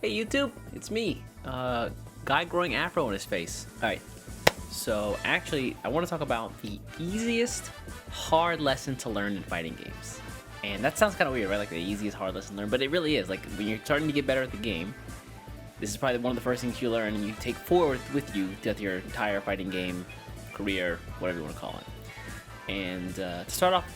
Hey YouTube, it's me, guy growing afro on his face. Alright, so actually I want to talk about the easiest hard lesson to learn in fighting games. And that sounds kind of weird, right? Like the easiest hard lesson to learn, but it really is. Like when you're starting to get better at the game, this is probably one of the first things you learn and you take forward with you throughout your entire fighting game career, whatever you want to call it. And to start off,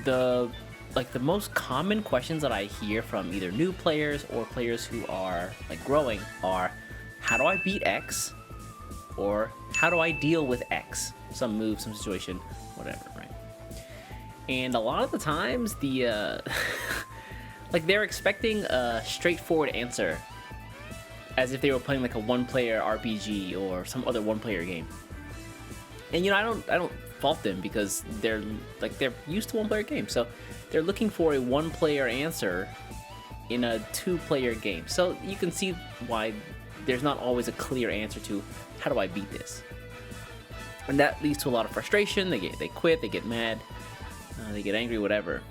the most common questions that I hear from either new players or players who are like growing are, how do I beat X? Or how do I deal with X? Some move, some situation, whatever, right? And a lot of the times the like they're expecting a straightforward answer, as if they were playing like a one-player RPG or some other one-player game. And you know, I don't fault them, because they're used to one-player games, so they're looking for a one-player answer in a two-player game. So you can see why there's not always a clear answer to how do I beat this, and that leads to a lot of frustration. They quit, they get mad, they get angry, whatever.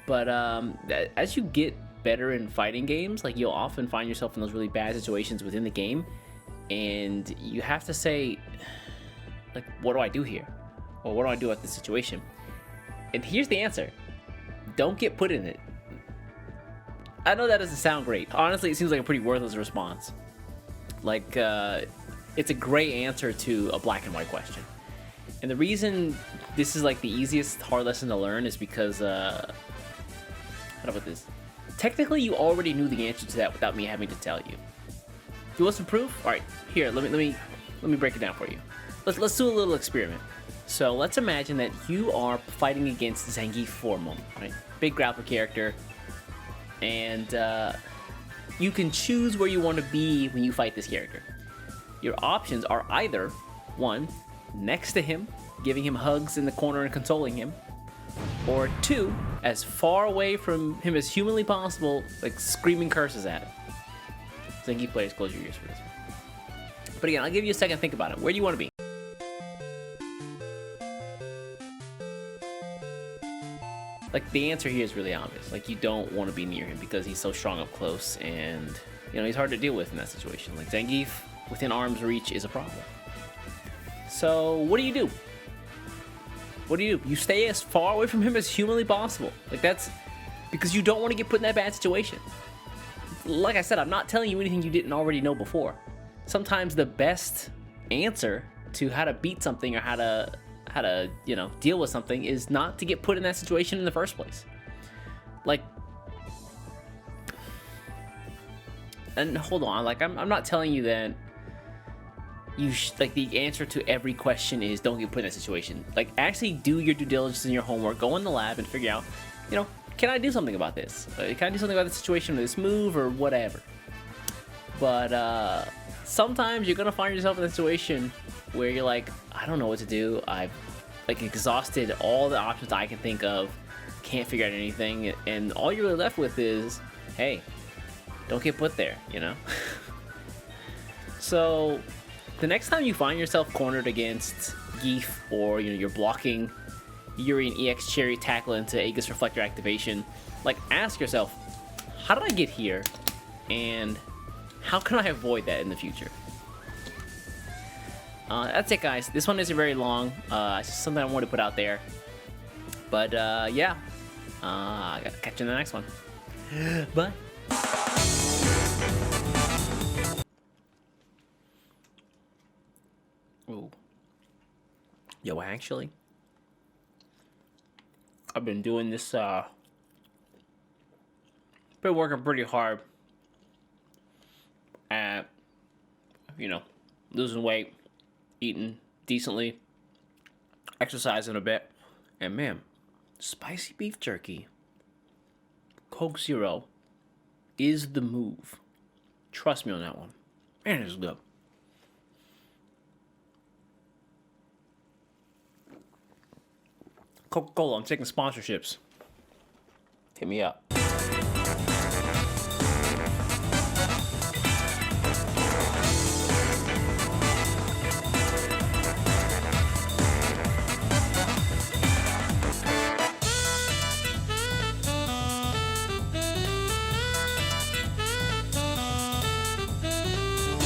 But as you get better in fighting games, like you'll often find yourself in those really bad situations within the game, and you have to say, like, what do I do here? Or what do I do at this situation? And here's the answer. Don't get put in it. I know that doesn't sound great. Honestly, it seems like a pretty worthless response. Like, it's a gray answer to a black and white question. And the reason this is like the easiest hard lesson to learn is because, how do I put this? Technically, you already knew the answer to that without me having to tell you. You want some proof? All right, here, let me break it down for you. Let's do a little experiment. So let's imagine that you are fighting against Zangief Formum, right? Big grappler character, and you can choose where you want to be when you fight this character. Your options are either, one, next to him, giving him hugs in the corner and consoling him, or two, as far away from him as humanly possible, like screaming curses at him. Zangief players, close your ears for this one. But again, I'll give you a second to think about it. Where do you want to be? Like, the answer here is really obvious. Like, you don't want to be near him because he's so strong up close, and you know, he's hard to deal with in that situation. Like, Zangief within arm's reach is a problem. So what do? What do? You stay as far away from him as humanly possible. Like, that's because you don't want to get put in that bad situation. Like I said, I'm not telling you anything you didn't already know before. Sometimes the best answer to how to beat something or how to you know, deal with something is not to get put in that situation in the first place. Like, and hold on, like I'm not telling you that you like the answer to every question is don't get put in that situation. Like, actually do your due diligence and your homework, go in the lab and figure out, you know, can I do something about this? Can I do something about the situation with this move or whatever? But sometimes you're gonna find yourself in a situation where you're like, I don't know what to do. I've like exhausted all the options I can think of, can't figure out anything, and all you're really left with is, hey, don't get put there, you know? So the next time you find yourself cornered against Gief, or you know, you're blocking Yuri and EX Cherry tackle into Aegis Reflector activation, like, ask yourself, how did I get here, and how can I avoid that in the future? That's it, guys. This one isn't very long. It's just something I wanted to put out there. But yeah, I gotta catch you in the next one. Bye. Ooh. Yo, actually, I've been doing this. Been working pretty hard at, you know, losing weight, eating decently, exercising a bit, and man, spicy beef jerky, Coke Zero, is the move. Trust me on that one. Man, it's good. Coca-Cola, I'm taking sponsorships. Hit me up.